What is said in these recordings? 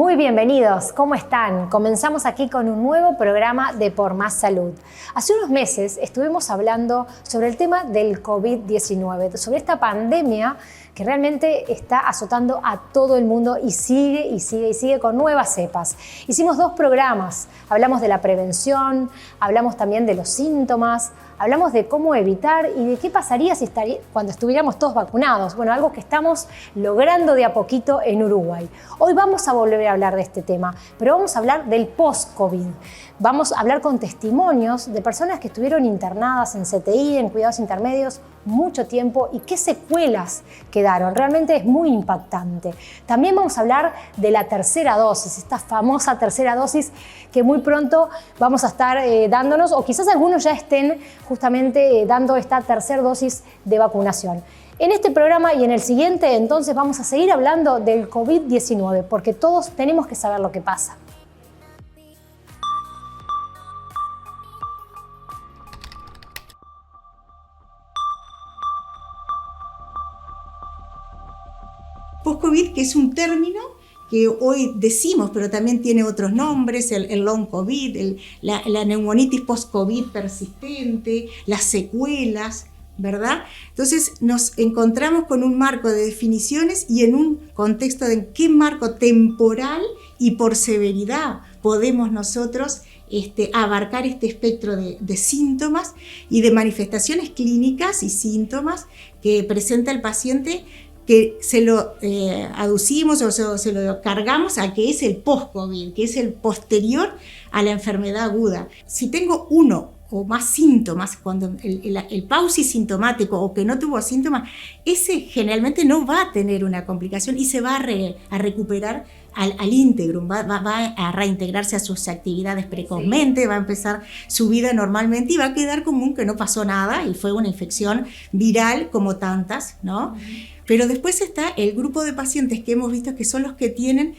Muy bienvenidos, ¿cómo están? Comenzamos aquí con un nuevo programa de Por Más Salud. Hace unos meses estuvimos hablando sobre el tema del COVID-19, sobre esta pandemia que realmente está azotando a todo el mundo y sigue con nuevas cepas. Hicimos 2 programas, hablamos de la prevención, hablamos también de los síntomas, hablamos de cómo evitar y de qué pasaría cuando estuviéramos todos vacunados. Bueno, algo que estamos logrando de a poquito en Uruguay. Hoy vamos a volver a hablar de este tema, pero vamos a hablar del post-COVID. Vamos a hablar con testimonios de personas que estuvieron internadas en CTI, en cuidados intermedios, mucho tiempo y qué secuelas quedaron. Realmente es muy impactante. También vamos a hablar de la tercera dosis, esta famosa tercera dosis que muy pronto vamos a estar dándonos, o quizás algunos ya estén justamente dando esta tercera dosis de vacunación. En este programa y en el siguiente, entonces, vamos a seguir hablando del COVID-19, porque todos tenemos que saber lo que pasa. Post-COVID, que es un término que hoy decimos, pero también tiene otros nombres, el long COVID, la neumonitis post-COVID persistente, las secuelas, ¿verdad? Entonces nos encontramos con un marco de definiciones y en un contexto de qué marco temporal y por severidad podemos nosotros abarcar este espectro de síntomas y de manifestaciones clínicas y síntomas que presenta el paciente, que se lo aducimos o se lo cargamos a que es el post-COVID, que es el posterior a la enfermedad aguda. Si tengo uno o más síntomas, cuando el pausisintomático o que no tuvo síntomas, ese generalmente no va a tener una complicación y se va a recuperar al íntegro, va a reintegrarse a sus actividades precozmente, va a empezar su vida normalmente y va a quedar común que no pasó nada y fue una infección viral como tantas, ¿no? Pero después está el grupo de pacientes que hemos visto que son los que tienen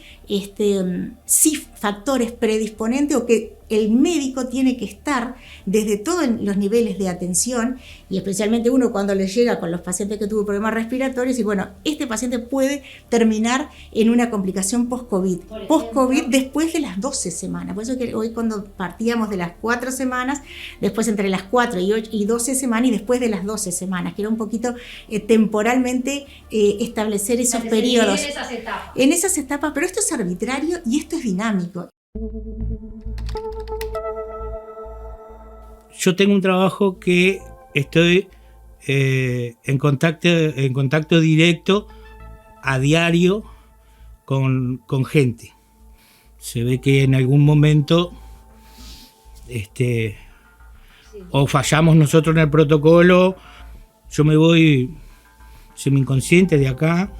sí factores predisponentes o que el médico tiene que estar desde todos los niveles de atención y especialmente uno cuando le llega con los pacientes que tuvo problemas respiratorios y bueno, este paciente puede terminar en una complicación post-COVID. Post-COVID después de las 12 semanas. Por eso que hoy cuando partíamos de las 4 semanas, después entre las 4 y 12 semanas y después de las 12 semanas, que era un poquito temporalmente establecer esos periodos. En esas etapas, pero esto es arbitrario y esto es dinámico. Yo tengo un trabajo que estoy en contacto directo a diario con gente. Se ve que en algún momento o fallamos nosotros en el protocolo, yo me voy semi-inconsciente de acá.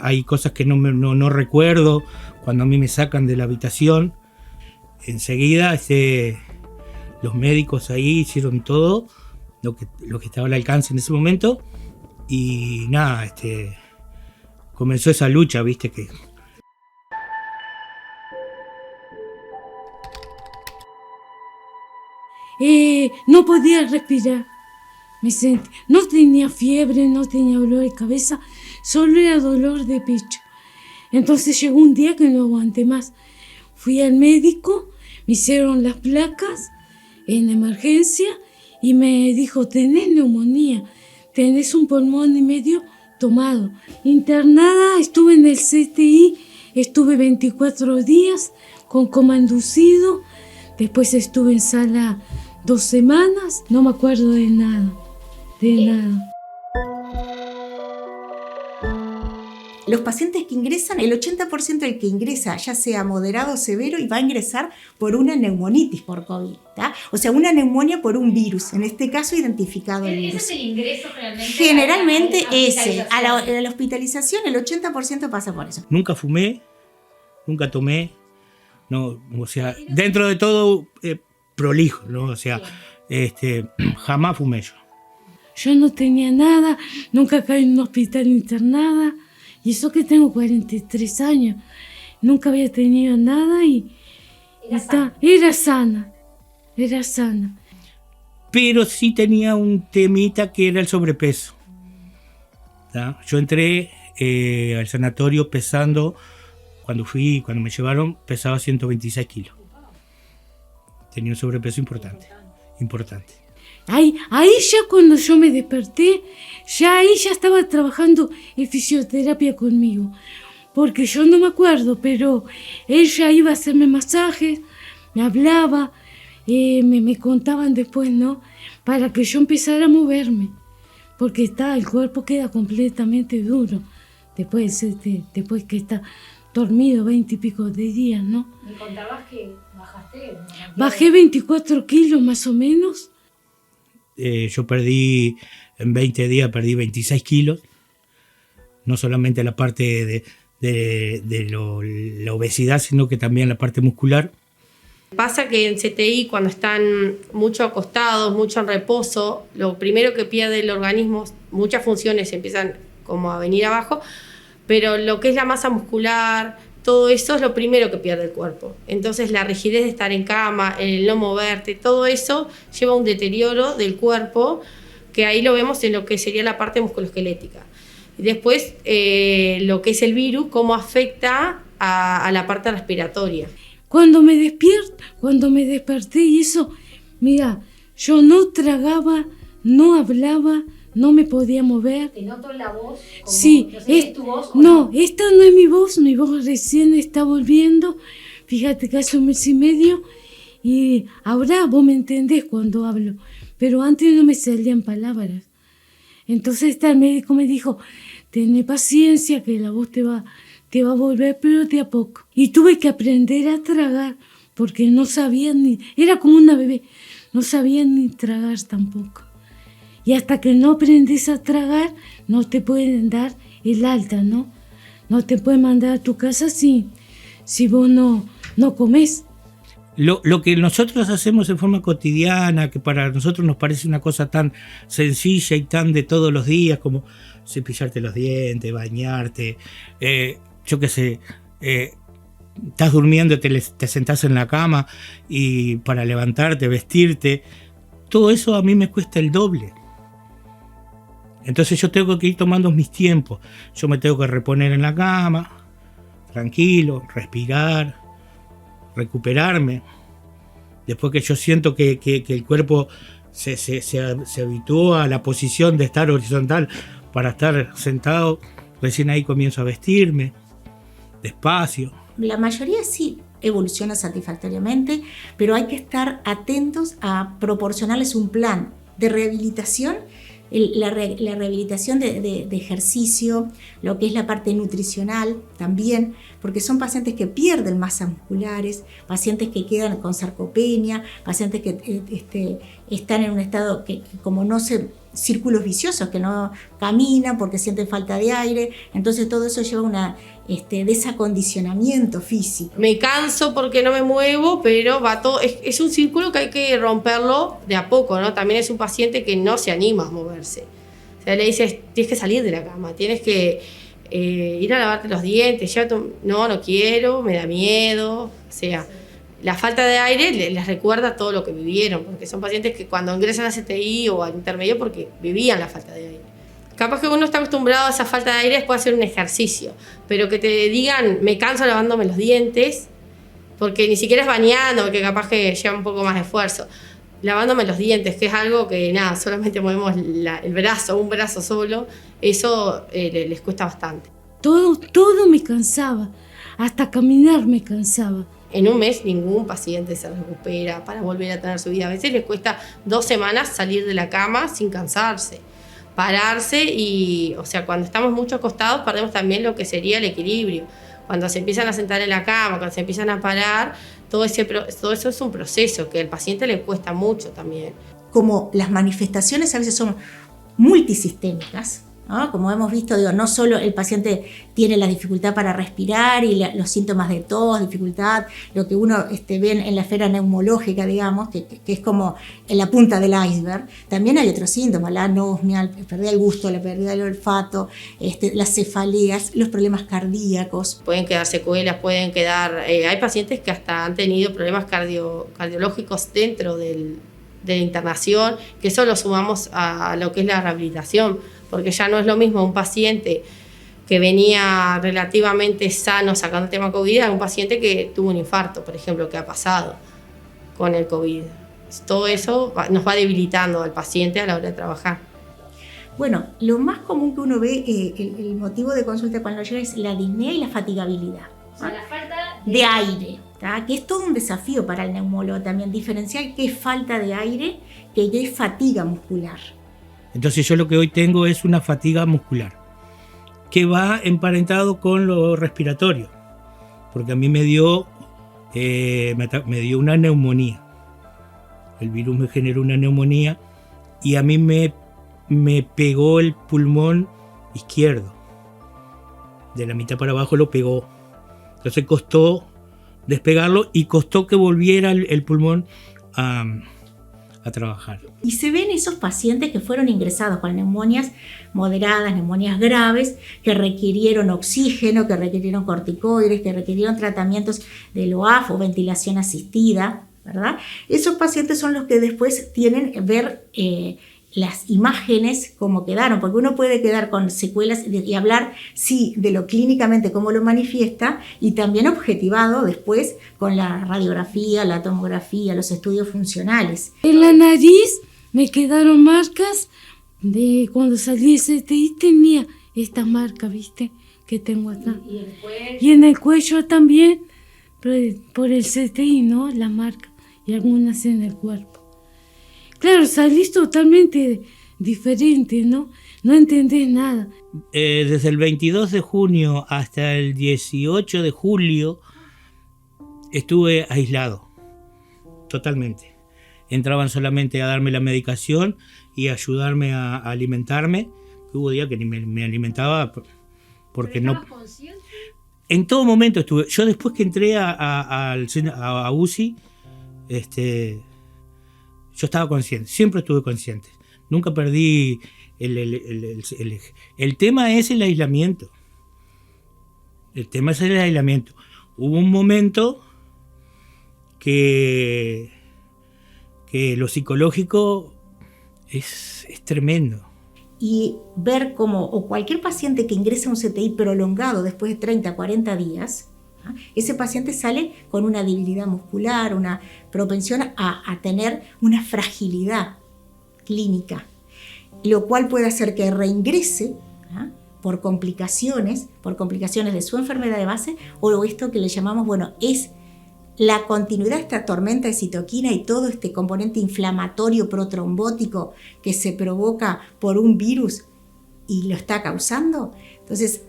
Hay cosas que no recuerdo cuando a mí me sacan de la habitación. Enseguida los médicos ahí hicieron todo lo que estaba al alcance en ese momento y nada, comenzó esa lucha, viste que no podía respirar. No tenía fiebre, no tenía dolor de cabeza, solo era dolor de pecho. Entonces llegó un día que no aguanté más. Fui al médico, me hicieron las placas en emergencia y me dijo, tenés neumonía, tenés un pulmón y medio tomado. Internada, estuve en el CTI, estuve 24 días con coma inducido, después estuve en sala 2 semanas, no me acuerdo de nada. Los pacientes que ingresan, el 80% del que ingresa, ya sea moderado o severo, y va a ingresar por una neumonitis por COVID, ¿tá? O sea, una neumonía por un virus, en este caso identificado el virus. ¿Ese es el ingreso realmente? Generalmente a la hospitalización, el 80% pasa por eso. Nunca fumé, nunca tomé, no, o sea, dentro de todo prolijo, ¿no? O sea, jamás fumé yo. Yo no tenía nada, nunca caí en un hospital internada, y eso que tengo 43 años, nunca había tenido nada y era sana. Pero sí tenía un temita que era el sobrepeso. ¿tá? Yo entré al sanatorio pesando Cuando me llevaron, pesaba 126 kilos. Tenía un sobrepeso importante. Ahí ya cuando yo me desperté, ahí ya estaba trabajando en fisioterapia conmigo. Porque yo no me acuerdo, pero ella iba a hacerme masajes, me hablaba, me contaban después, ¿no? Para que yo empezara a moverme. Porque el cuerpo queda completamente duro después que está dormido 20 y pico de días, ¿no? Me contabas que bajaste. Bajé 24 kilos más o menos. Yo en 20 días perdí 26 kilos. No solamente la parte de la obesidad, sino que también la parte muscular. Pasa que en CTI, cuando están mucho acostados, mucho en reposo, lo primero que pierde el organismo, muchas funciones empiezan como a venir abajo, pero lo que es la masa muscular, todo eso es lo primero que pierde el cuerpo. Entonces la rigidez de estar en cama, el no moverte, todo eso lleva a un deterioro del cuerpo, que ahí lo vemos en lo que sería la parte musculoesquelética. Y después lo que es el virus, cómo afecta a la parte respiratoria. Cuando me desperté y eso, mira, yo no tragaba, no hablaba, no me podía mover. ¿Te noto la voz? Sí, no sé si es tu voz o no, esta no es mi voz recién está volviendo, fíjate que hace 1 mes y medio, y ahora vos me entendés cuando hablo, pero antes no me salían palabras. Entonces el médico me dijo, ten paciencia que la voz te va a volver, pero de a poco. Y tuve que aprender a tragar, porque no sabía era como una bebé, no sabía ni tragar tampoco. Y hasta que no aprendes a tragar, no te pueden dar el alta, ¿no? No te pueden mandar a tu casa si vos no comés. Lo que nosotros hacemos en forma cotidiana, que para nosotros nos parece una cosa tan sencilla y tan de todos los días, como cepillarte los dientes, bañarte, yo qué sé, estás durmiendo, te sentás en la cama y para levantarte, vestirte, todo eso a mí me cuesta el doble. Entonces yo tengo que ir tomando mis tiempos. Yo me tengo que reponer en la cama, tranquilo, respirar, recuperarme. Después que yo siento que el cuerpo se habituó a la posición de estar horizontal para estar sentado, recién ahí comienzo a vestirme, despacio. La mayoría sí evoluciona satisfactoriamente, pero hay que estar atentos a proporcionarles un plan de rehabilitación. La rehabilitación de ejercicio, lo que es la parte nutricional también, porque son pacientes que pierden masas musculares, pacientes que quedan con sarcopenia, pacientes que están en un estado que como no se círculos viciosos, que no caminan porque sienten falta de aire, entonces todo eso lleva a desacondicionamiento físico. Me canso porque no me muevo, pero va todo, es un círculo que hay que romperlo de a poco, ¿no? También es un paciente que no se anima a moverse. O sea, le dices, tienes que salir de la cama, tienes que ir a lavarte los dientes, no quiero, me da miedo, o sea, la falta de aire les recuerda todo lo que vivieron, porque son pacientes que cuando ingresan a CTI o al intermedio porque vivían la falta de aire. Capaz que uno está acostumbrado a esa falta de aire, puede hacer un ejercicio, pero que te digan, me canso lavándome los dientes, porque ni siquiera es bañando, porque capaz que lleva un poco más de esfuerzo. Lavándome los dientes, que es algo que solamente movemos el brazo, un brazo solo, eso les cuesta bastante. Todo me cansaba, hasta caminar me cansaba. En un mes ningún paciente se recupera para volver a tener su vida. A veces les cuesta 2 semanas salir de la cama sin cansarse, pararse y, o sea, cuando estamos mucho acostados perdemos también lo que sería el equilibrio. Cuando se empiezan a sentar en la cama, cuando se empiezan a parar, todo eso es un proceso que al paciente le cuesta mucho también. Como las manifestaciones a veces son multisistémicas, ¿no? Como hemos visto, no solo el paciente tiene la dificultad para respirar y los síntomas de tos, dificultad, lo que uno ve en la esfera neumológica, digamos, que es como en la punta del iceberg. También hay otros síntomas, la anosmia, la pérdida del gusto, la pérdida del olfato, las cefaleas, los problemas cardíacos. Pueden quedar secuelas, hay pacientes que hasta han tenido problemas cardiológicos dentro de la internación, que eso lo sumamos a lo que es la rehabilitación, porque ya no es lo mismo un paciente que venía relativamente sano sacando el tema COVID, a un paciente que tuvo un infarto, por ejemplo, que ha pasado con el COVID. Todo eso nos va debilitando al paciente a la hora de trabajar. Bueno, lo más común que uno ve, el motivo de consulta cuando llega es la disnea y la fatigabilidad. O sea, la falta de aire, ¿tá? Que es todo un desafío para el neumólogo también, diferenciar qué es falta de aire, qué es fatiga muscular. Entonces yo lo que hoy tengo es una fatiga muscular, que va emparentado con lo respiratorio, porque a mí me dio una neumonía. El virus me generó una neumonía y a mí me pegó el pulmón izquierdo. De la mitad para abajo lo pegó. Entonces costó despegarlo y costó que volviera el pulmón a trabajar. Y se ven esos pacientes que fueron ingresados con neumonías moderadas, neumonías graves, que requirieron oxígeno, que requirieron corticoides, que requirieron tratamientos de LOAF o ventilación asistida, ¿verdad? Esos pacientes son los que después tienen que ver las imágenes como quedaron, porque uno puede quedar con secuelas y hablar, sí, de lo clínicamente, cómo lo manifiesta, y también objetivado después con la radiografía, la tomografía, los estudios funcionales. En la nariz me quedaron marcas de cuando salí ese CTI, tenía esta marca, ¿viste? Que tengo acá. Y en el cuello también, por el CTI, ¿no? La marca, y algunas en el cuerpo. Claro, salís totalmente diferente, ¿no? No entendés nada. Desde el 22 de junio hasta el 18 de julio estuve aislado, totalmente. Entraban solamente a darme la medicación y a ayudarme a alimentarme. Hubo días que ni me alimentaba porque no... ¿Estabas consciente? En todo momento estuve. Yo después que entré a UCI, yo estaba consciente, siempre estuve consciente. Nunca perdí el eje. El tema es el aislamiento. Hubo un momento que lo psicológico es tremendo. Y ver cómo, o cualquier paciente que ingrese a un CTI prolongado después de 30, 40 días, ese paciente sale con una debilidad muscular, una propensión a tener una fragilidad clínica, lo cual puede hacer que reingrese por complicaciones de su enfermedad de base, o esto que le llamamos, es la continuidad de esta tormenta de citoquina y todo este componente inflamatorio protrombótico que se provoca por un virus y lo está causando. Entonces,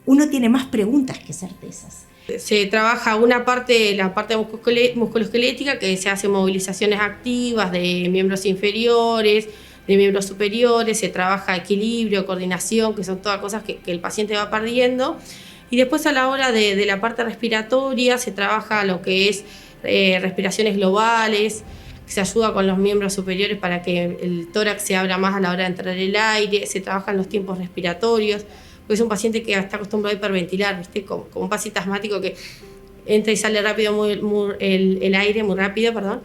uno tiene más preguntas que certezas. Se trabaja la parte musculoesquelética, que se hacen movilizaciones activas de miembros inferiores, de miembros superiores, se trabaja equilibrio, coordinación, que son todas cosas que el paciente va perdiendo. Y después a la hora de la parte respiratoria se trabaja lo que es respiraciones globales, se ayuda con los miembros superiores para que el tórax se abra más a la hora de entrar el aire, se trabajan los tiempos respiratorios, porque es un paciente que está acostumbrado a hiperventilar, ¿viste? Como un paciente asmático que entra y sale rápido el aire, muy rápido, perdón.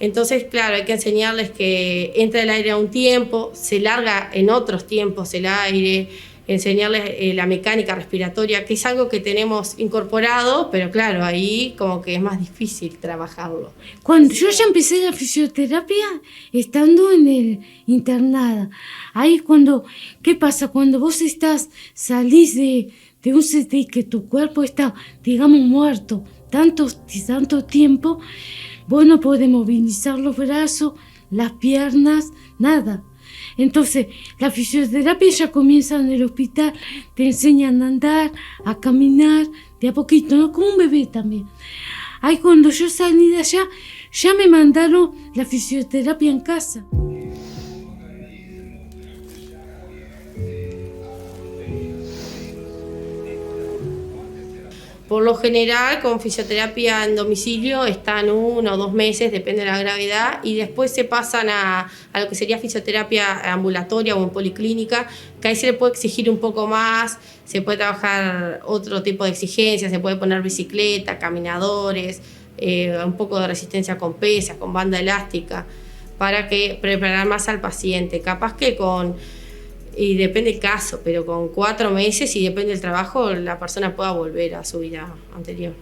Entonces, claro, hay que enseñarles que entra el aire a un tiempo, se larga en otros tiempos el aire, enseñarles la mecánica respiratoria, que es algo que tenemos incorporado, pero claro, ahí como que es más difícil trabajarlo. Cuando yo ya empecé la fisioterapia, estando en el internada, ahí cuando, ¿qué pasa? Cuando vos salís de un CTI, que tu cuerpo está, digamos, muerto, tanto tiempo, vos no podés movilizar los brazos, las piernas, nada. Entonces, la fisioterapia ya comienza en el hospital, te enseñan a andar, a caminar, de a poquito, ¿no? Como un bebé también. Ahí cuando yo salí de allá, ya me mandaron la fisioterapia en casa. Por lo general, con fisioterapia en domicilio están 1 o 2 meses, depende de la gravedad, y después se pasan a lo que sería fisioterapia ambulatoria o en policlínica, que ahí se le puede exigir un poco más, se puede trabajar otro tipo de exigencias, se puede poner bicicleta, caminadores, un poco de resistencia con pesas, con banda elástica, para preparar más al paciente. Capaz que con Y depende del caso, pero con 4 meses y depende del trabajo, la persona pueda volver a su vida anterior.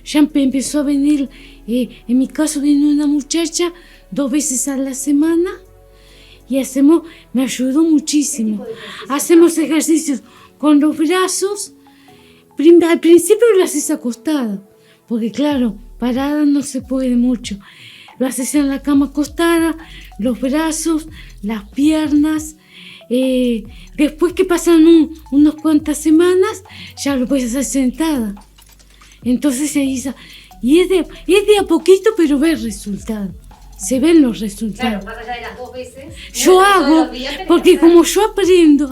Ya empezó a venir, en mi caso viene una muchacha 2 veces a la semana y me ayudó muchísimo. Hacemos ejercicios con los brazos. Al principio lo haces acostada, porque claro, parada no se puede mucho. Lo haces en la cama acostada, los brazos, las piernas. Después que pasan unas cuantas semanas, ya lo puedes hacer sentada. Entonces y es de a poquito, pero ves resultados. Se ven los resultados. Claro, más allá de las 2 veces. Yo hago, porque como yo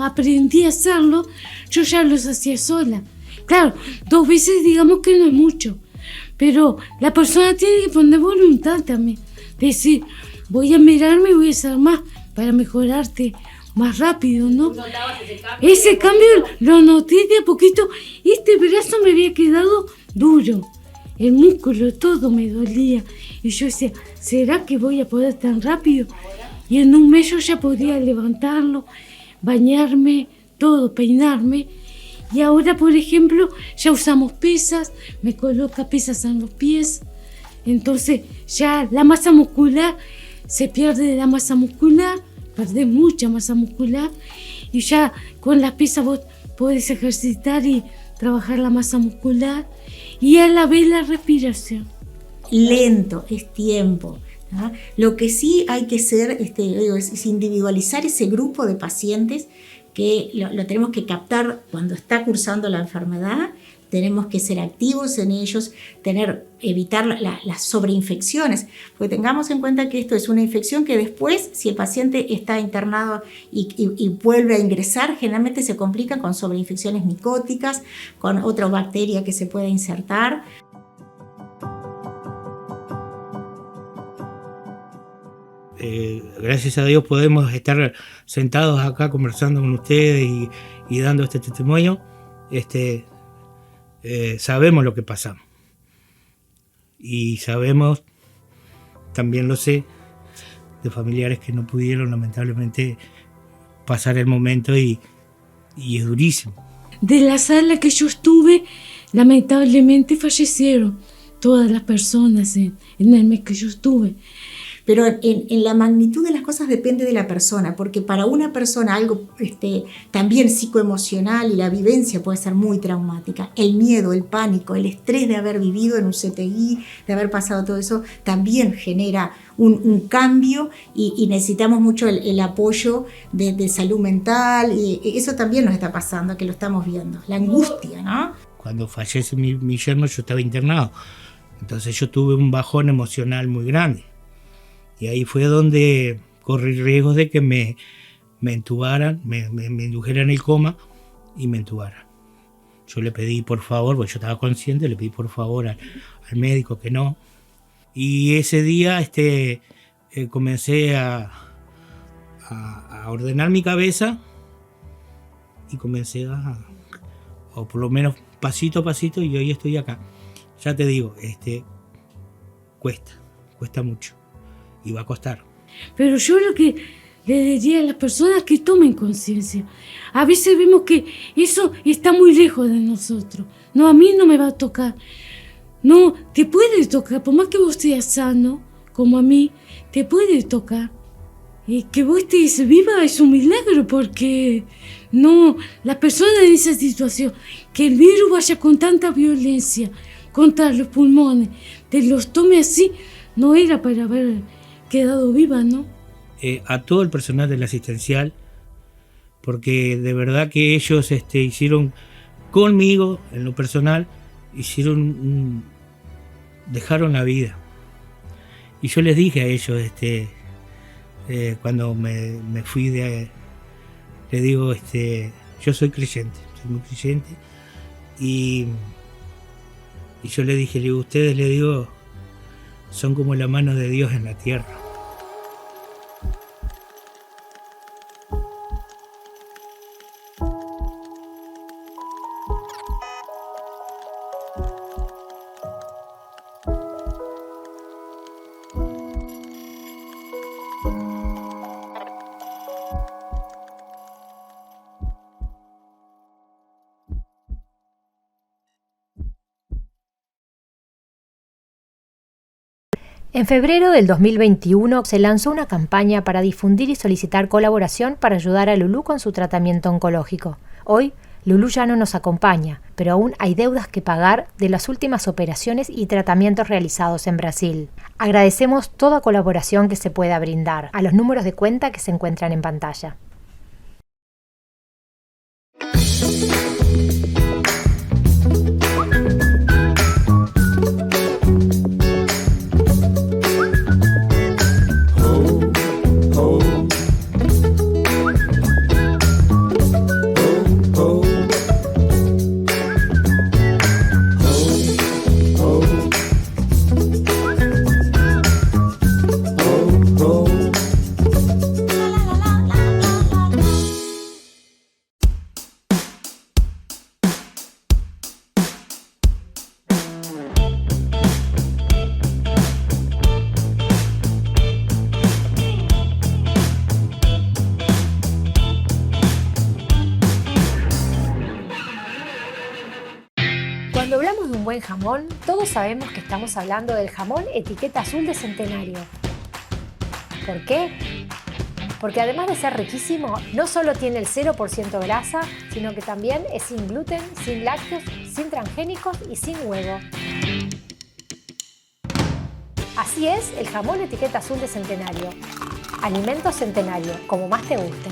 aprendí a hacerlo, yo ya los hacía sola. Claro, 2 veces digamos que no es mucho, pero la persona tiene que poner voluntad también. Decir, voy a mirarme y voy a hacer más para mejorarte más rápido, ¿no? Ese cambio lo noté de a poquito. Este brazo me había quedado duro, el músculo todo me dolía. Y yo decía, ¿será que voy a poder tan rápido? Y en un mes yo ya podía levantarlo, bañarme, todo, peinarme. Y ahora, por ejemplo, ya usamos pesas, me coloca pesas en los pies. Entonces ya la masa muscular, se pierde la masa muscular, perdés mucha masa muscular. Y ya con las pesas vos podés ejercitar y trabajar la masa muscular. Y a la vez la respiración. Lento, es tiempo. ¿No? Lo que sí hay que hacer es individualizar ese grupo de pacientes que lo tenemos que captar cuando está cursando la enfermedad, tenemos que ser activos en ellos, evitar las sobreinfecciones, porque tengamos en cuenta que esto es una infección que después, si el paciente está internado y vuelve a ingresar, generalmente se complica con sobreinfecciones micóticas, con otra bacteria que se puede insertar. Gracias a Dios podemos estar sentados acá conversando con ustedes y dando este testimonio. Sabemos lo que pasamos y sabemos, también lo sé, de familiares que no pudieron lamentablemente pasar el momento y es durísimo. De la sala que yo estuve, lamentablemente fallecieron todas las personas en el mes que yo estuve. Pero en la magnitud de las cosas depende de la persona, porque para una persona algo también psicoemocional y la vivencia puede ser muy traumática. El miedo, el pánico, el estrés de haber vivido en un CTI, de haber pasado todo eso, también genera un cambio y necesitamos mucho el apoyo de salud mental. Y eso también nos está pasando, que lo estamos viendo, la angustia, ¿no? Cuando fallece mi yerno yo estaba internado, entonces yo tuve un bajón emocional muy grande. Y ahí fue donde corrí riesgos de que me entubaran, me indujeran el coma y me entubaran. Yo le pedí por favor, porque yo estaba consciente, le pedí por favor al médico que no. Y ese día comencé a ordenar mi cabeza y comencé o por lo menos pasito a pasito, y hoy estoy acá. Ya te digo, cuesta mucho. Y va a costar. Pero yo lo que le diría a las personas que tomen conciencia. A veces vemos que eso está muy lejos de nosotros. No, a mí no me va a tocar. No, te puede tocar, por más que vos seas sano, como a mí, te puede tocar. Y que vos estés viva es un milagro, porque no, la persona en esa situación, que el virus vaya con tanta violencia contra los pulmones, te los tome así, no era para haber quedado viva, ¿no? A todo el personal del asistencial, porque de verdad que ellos hicieron conmigo, en lo personal, dejaron la vida. Y yo les dije a ellos, cuando me fui les digo, yo soy muy creyente, y yo les dije, ustedes, les digo, son como la mano de Dios en la tierra. En febrero del 2021 se lanzó una campaña para difundir y solicitar colaboración para ayudar a Lulú con su tratamiento oncológico. Hoy, Lulú ya no nos acompaña, pero aún hay deudas que pagar de las últimas operaciones y tratamientos realizados en Brasil. Agradecemos toda colaboración que se pueda brindar a los números de cuenta que se encuentran en pantalla. Cuando hablamos de un buen jamón, todos sabemos que estamos hablando del jamón etiqueta azul de Centenario. ¿Por qué? Porque además de ser riquísimo, no solo tiene el 0% grasa, sino que también es sin gluten, sin lácteos, sin transgénicos y sin huevo. Así es el jamón etiqueta azul de Centenario. Alimentos Centenario, como más te gusten.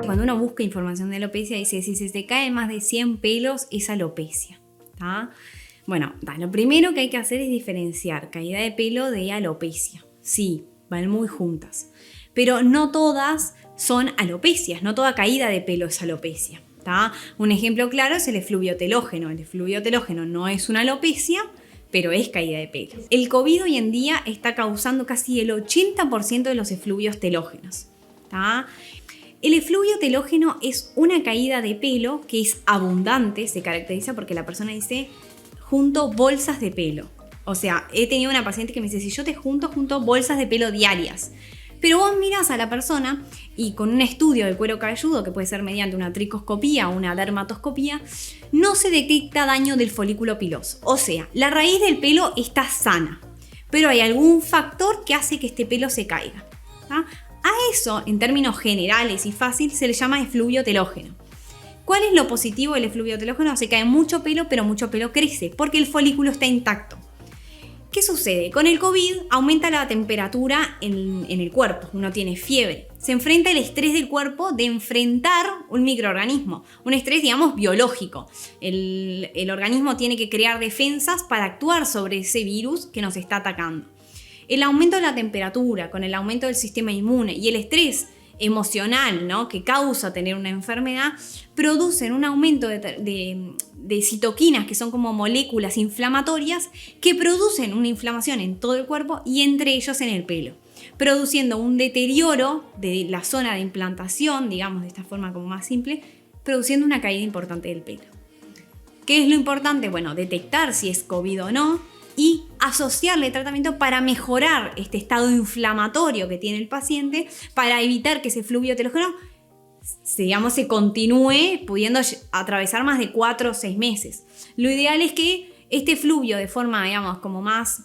Cuando uno busca información de alopecia, dice si se te caen más de 100 pelos es alopecia. ¿Tá? Bueno, lo primero que hay que hacer es diferenciar caída de pelo de alopecia. Sí, van muy juntas. Pero no todas son alopecias, no toda caída de pelo es alopecia. ¿Tá? Un ejemplo claro es el efluvio telógeno. El efluvio telógeno no es una alopecia, pero es caída de pelo. El COVID hoy en día está causando casi el 80% de los efluvios telógenos. ¿Tá? El efluvio telógeno es una caída de pelo que es abundante, se caracteriza porque la persona dice junto bolsas de pelo. O sea, he tenido una paciente que me dice, si yo te junto bolsas de pelo diarias. Pero vos mirás a la persona y con un estudio del cuero cabelludo, que puede ser mediante una tricoscopía o una dermatoscopía, no se detecta daño del folículo piloso. O sea, la raíz del pelo está sana, pero hay algún factor que hace que este pelo se caiga. ¿Tá? A eso, en términos generales y fácil, se le llama efluvio telógeno. ¿Cuál es lo positivo del efluvio telógeno? Se cae mucho pelo, pero mucho pelo crece, porque el folículo está intacto. ¿Qué sucede? Con el COVID aumenta la temperatura en el cuerpo, uno tiene fiebre. Se enfrenta el estrés del cuerpo de enfrentar un microorganismo, un estrés, digamos, biológico. El organismo tiene que crear defensas para actuar sobre ese virus que nos está atacando. El aumento de la temperatura, con el aumento del sistema inmune y el estrés emocional, ¿no?, que causa tener una enfermedad, producen un aumento de citoquinas, que son como moléculas inflamatorias que producen una inflamación en todo el cuerpo y entre ellos en el pelo, produciendo un deterioro de la zona de implantación, digamos de esta forma como más simple, produciendo una caída importante del pelo. ¿Qué es lo importante? Bueno, detectar si es COVID o no y asociarle tratamiento para mejorar este estado inflamatorio que tiene el paciente, para evitar que ese efluvio telógeno se continúe pudiendo atravesar más de 4 o 6 meses. Lo ideal es que este efluvio de forma, digamos, como más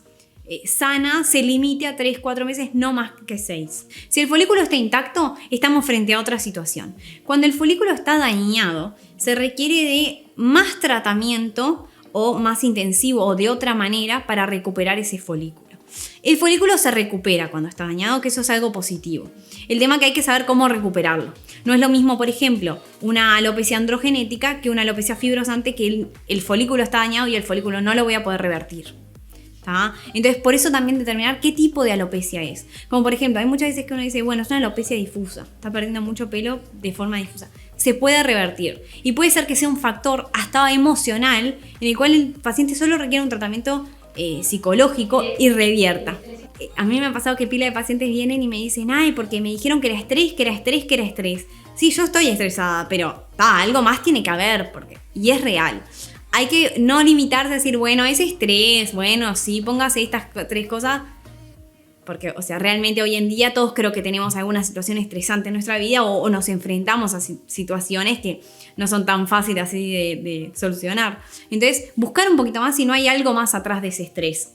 sana se limite a 3-4 meses, no más que 6. Si el folículo está intacto, estamos frente a otra situación. Cuando el folículo está dañado, se requiere de más tratamiento o más intensivo o de otra manera para recuperar ese folículo. El folículo se recupera cuando está dañado, que eso es algo positivo. El tema es que hay que saber cómo recuperarlo. No es lo mismo, por ejemplo, una alopecia androgenética que una alopecia fibrosante, que el folículo está dañado y el folículo no lo voy a poder revertir. ¿Tá? Entonces, por eso también determinar qué tipo de alopecia es. Como por ejemplo, hay muchas veces que uno dice, bueno, es una alopecia difusa, está perdiendo mucho pelo de forma difusa. Se puede revertir. Y puede ser que sea un factor hasta emocional, en el cual el paciente solo requiere un tratamiento psicológico y revierta. A mí me ha pasado que pila de pacientes vienen y me dicen, ay, porque me dijeron que era estrés, que era estrés, que era estrés. Sí, yo estoy estresada, pero algo más tiene que haber, y es real. Hay que no limitarse a decir, bueno, es estrés, bueno, sí, póngase estas 3 cosas. Porque, o sea, realmente hoy en día todos creo que tenemos alguna situación estresante en nuestra vida o nos enfrentamos a situaciones que no son tan fáciles así de solucionar. Entonces, buscar un poquito más si no hay algo más atrás de ese estrés.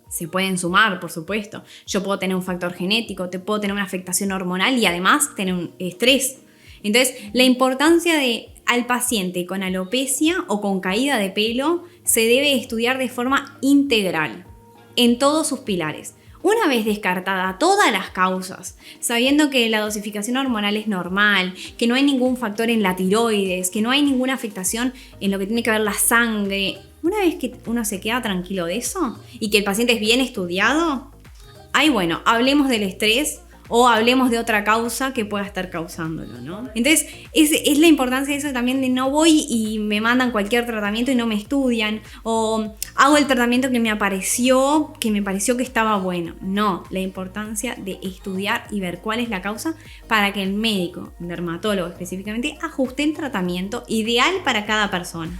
Se pueden sumar, por supuesto. Yo puedo tener un factor genético, te puedo tener una afectación hormonal y además tener un estrés. Entonces, la importancia de al paciente con alopecia o con caída de pelo se debe estudiar de forma integral, en todos sus pilares. Una vez descartada todas las causas, sabiendo que la dosificación hormonal es normal, que no hay ningún factor en la tiroides, que no hay ninguna afectación en lo que tiene que ver la sangre, una vez que uno se queda tranquilo de eso y que el paciente es bien estudiado, ahí bueno, hablemos del estrés o hablemos de otra causa que pueda estar causándolo, ¿no? Entonces, es la importancia de eso también, de no voy y me mandan cualquier tratamiento y no me estudian, o hago el tratamiento que me pareció que estaba bueno. No, la importancia de estudiar y ver cuál es la causa para que el médico, el dermatólogo específicamente, ajuste el tratamiento ideal para cada persona.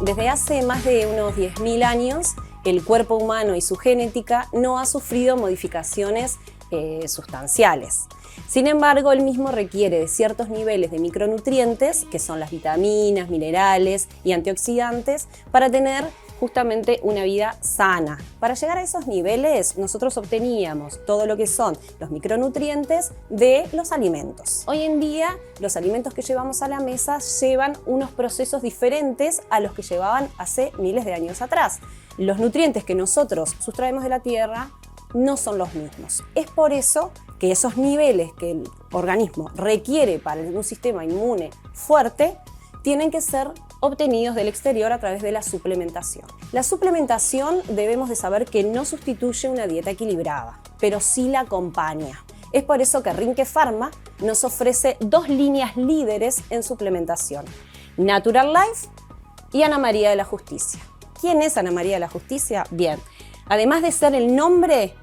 Desde hace más de unos 10.000 años, el cuerpo humano y su genética no ha sufrido modificaciones sustanciales. Sin embargo, el mismo requiere de ciertos niveles de micronutrientes, que son las vitaminas, minerales y antioxidantes, para tener justamente una vida sana. Para llegar a esos niveles, nosotros obteníamos todo lo que son los micronutrientes de los alimentos. Hoy en día, los alimentos que llevamos a la mesa llevan unos procesos diferentes a los que llevaban hace miles de años atrás. Los nutrientes que nosotros sustraemos de la tierra no son los mismos. Es por eso que esos niveles que el organismo requiere para un sistema inmune fuerte tienen que ser obtenidos del exterior a través de la suplementación. La suplementación debemos de saber que no sustituye una dieta equilibrada, pero sí la acompaña. Es por eso que Rinke Pharma nos ofrece dos líneas líderes en suplementación: Natural Life y Ana María de la Justicia. ¿Quién es Ana María de la Justicia? Bien, además de ser el nombre,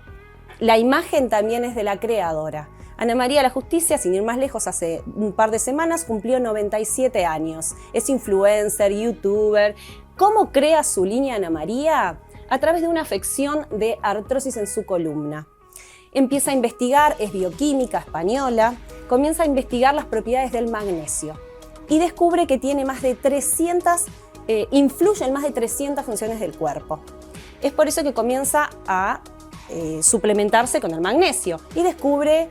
la imagen también es de la creadora. Ana María de la Justicia, sin ir más lejos, hace un par de semanas cumplió 97 años. Es influencer, youtuber. ¿Cómo crea su línea Ana María? A través de una afección de artrosis en su columna. Empieza a investigar, es bioquímica española, comienza a investigar las propiedades del magnesio y descubre que tiene más de 300, influye en más de 300 funciones del cuerpo. Es por eso que comienza a suplementarse con el magnesio y descubre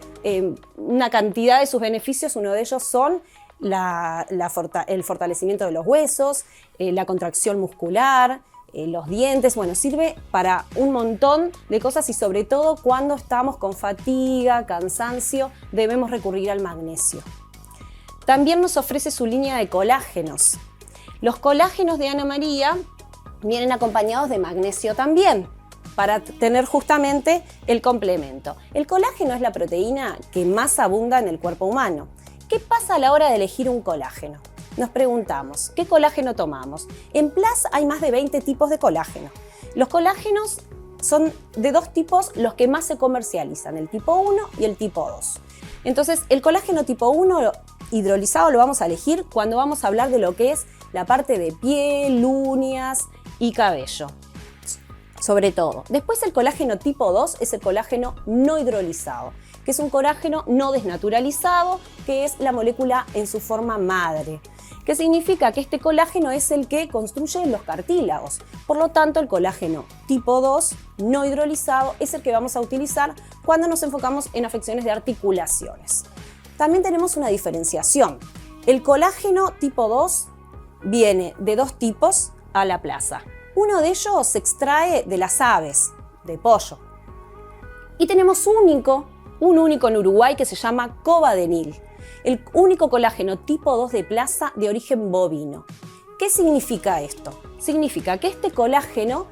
una cantidad de sus beneficios. Uno de ellos son el fortalecimiento de los huesos, la contracción muscular, los dientes. Bueno, sirve para un montón de cosas y sobre todo cuando estamos con fatiga, cansancio, debemos recurrir al magnesio. También nos ofrece su línea de colágenos. Los colágenos de Ana María vienen acompañados de magnesio también. para tener justamente el complemento. El colágeno es la proteína que más abunda en el cuerpo humano. ¿Qué pasa a la hora de elegir un colágeno? Nos preguntamos, ¿qué colágeno tomamos? En Plus hay más de 20 tipos de colágeno. Los colágenos son de dos tipos los que más se comercializan, el tipo 1 y el tipo 2. Entonces, el colágeno tipo 1 hidrolizado lo vamos a elegir cuando vamos a hablar de lo que es la parte de piel, uñas y cabello, sobre todo. Después el colágeno tipo 2 es el colágeno no hidrolizado, que es un colágeno no desnaturalizado, que es la molécula en su forma madre. ¿Qué significa? Que este colágeno es el que construye los cartílagos. Por lo tanto, el colágeno tipo 2 no hidrolizado es el que vamos a utilizar cuando nos enfocamos en afecciones de articulaciones. También tenemos una diferenciación. El colágeno tipo 2 viene de dos tipos a la plaza. Uno de ellos se extrae de las aves, de pollo. Y tenemos un único en Uruguay que se llama cobadenil, el único colágeno tipo 2 de plaza de origen bovino. ¿Qué significa esto? Significa que este colágeno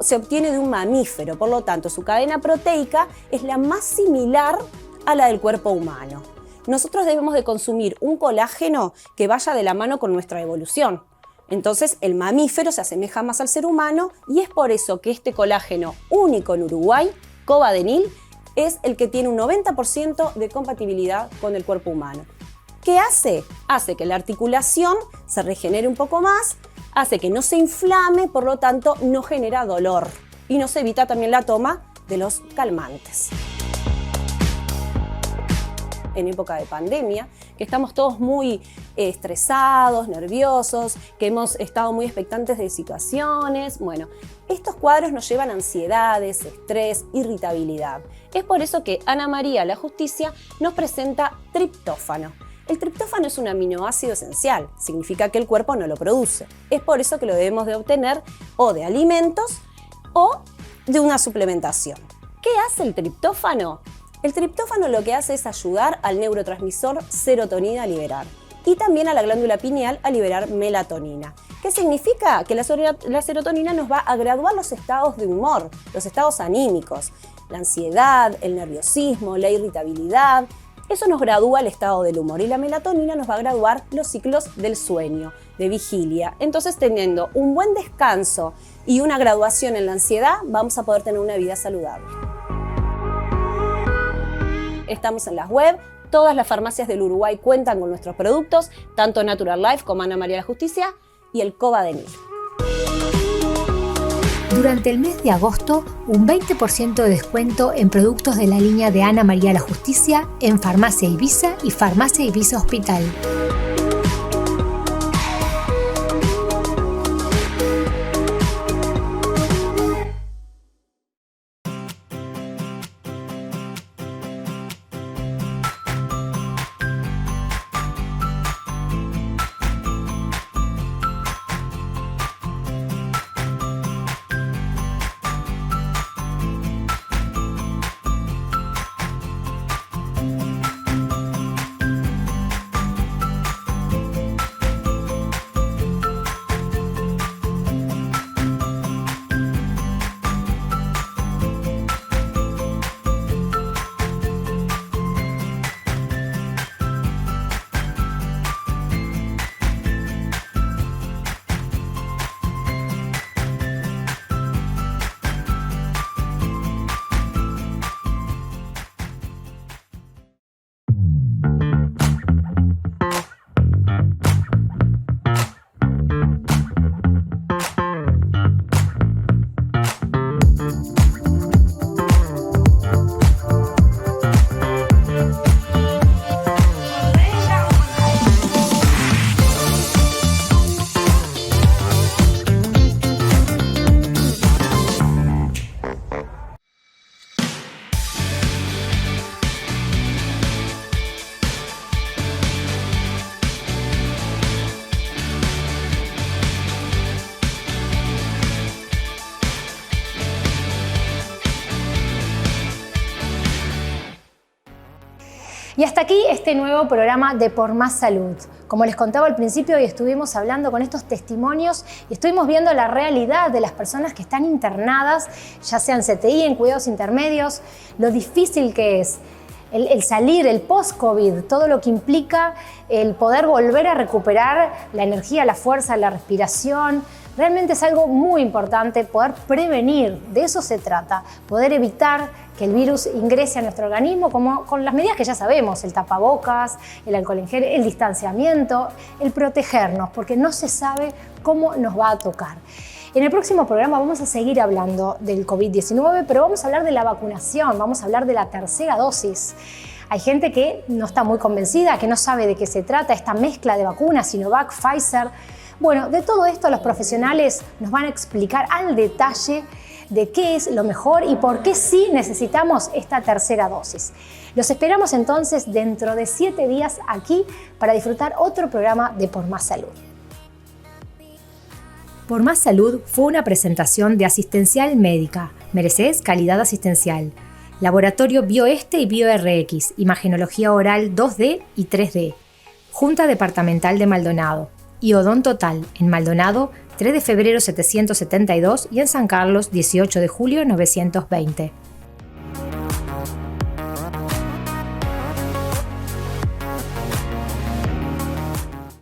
se obtiene de un mamífero, por lo tanto su cadena proteica es la más similar a la del cuerpo humano. Nosotros debemos de consumir un colágeno que vaya de la mano con nuestra evolución. Entonces el mamífero se asemeja más al ser humano y es por eso que este colágeno único en Uruguay, cobadenil, es el que tiene un 90% de compatibilidad con el cuerpo humano. ¿Qué hace? Hace que la articulación se regenere un poco más, hace que no se inflame, por lo tanto no genera dolor y nos evita también la toma de los calmantes. En época de pandemia, que estamos todos muy estresados, nerviosos, que hemos estado muy expectantes de situaciones. Bueno, estos cuadros nos llevan a ansiedades, estrés, irritabilidad. Es por eso que Ana María La Justicia nos presenta triptófano. El triptófano es un aminoácido esencial, significa que el cuerpo no lo produce. Es por eso que lo debemos de obtener o de alimentos o de una suplementación. ¿Qué hace el triptófano? El triptófano lo que hace es ayudar al neurotransmisor serotonina a liberar y también a la glándula pineal a liberar melatonina. ¿Qué significa? Que la serotonina nos va a graduar los estados de humor, los estados anímicos, la ansiedad, el nerviosismo, la irritabilidad. Eso nos gradúa el estado del humor y la melatonina nos va a graduar los ciclos del sueño, de vigilia. Entonces, teniendo un buen descanso y una graduación en la ansiedad, vamos a poder tener una vida saludable. Estamos en las web, todas las farmacias del Uruguay cuentan con nuestros productos, tanto Natural Life como Ana María La Justicia y el cobadenil. Durante el mes de agosto, un 20% de descuento en productos de la línea de Ana María La Justicia en Farmacia Ibiza y Farmacia Ibiza Hospital. Y hasta aquí este nuevo programa de Por Más Salud. Como les contaba al principio, hoy estuvimos hablando con estos testimonios y estuvimos viendo la realidad de las personas que están internadas, ya sea en CTI, en cuidados intermedios, lo difícil que es el salir, el post-COVID, todo lo que implica el poder volver a recuperar la energía, la fuerza, la respiración. Realmente es algo muy importante poder prevenir, de eso se trata, poder evitar que el virus ingrese a nuestro organismo como con las medidas que ya sabemos, el tapabocas, el alcohol en gel, el distanciamiento, el protegernos, porque no se sabe cómo nos va a tocar. En el próximo programa vamos a seguir hablando del COVID-19, pero vamos a hablar de la vacunación, vamos a hablar de la tercera dosis. Hay gente que no está muy convencida, que no sabe de qué se trata, esta mezcla de vacunas, Sinovac, Pfizer. Bueno, de todo esto los profesionales nos van a explicar al detalle de qué es lo mejor y por qué sí necesitamos esta tercera dosis. Los esperamos entonces dentro de 7 días aquí para disfrutar otro programa de Por Más Salud. Por Más Salud fue una presentación de Asistencial Médica. Mereces calidad asistencial. Laboratorio BioEste y BioRx, Imagenología Oral 2D y 3D. Junta Departamental de Maldonado. Y Odontotal, en Maldonado, 3 de febrero 772 y en San Carlos, 18 de julio 920.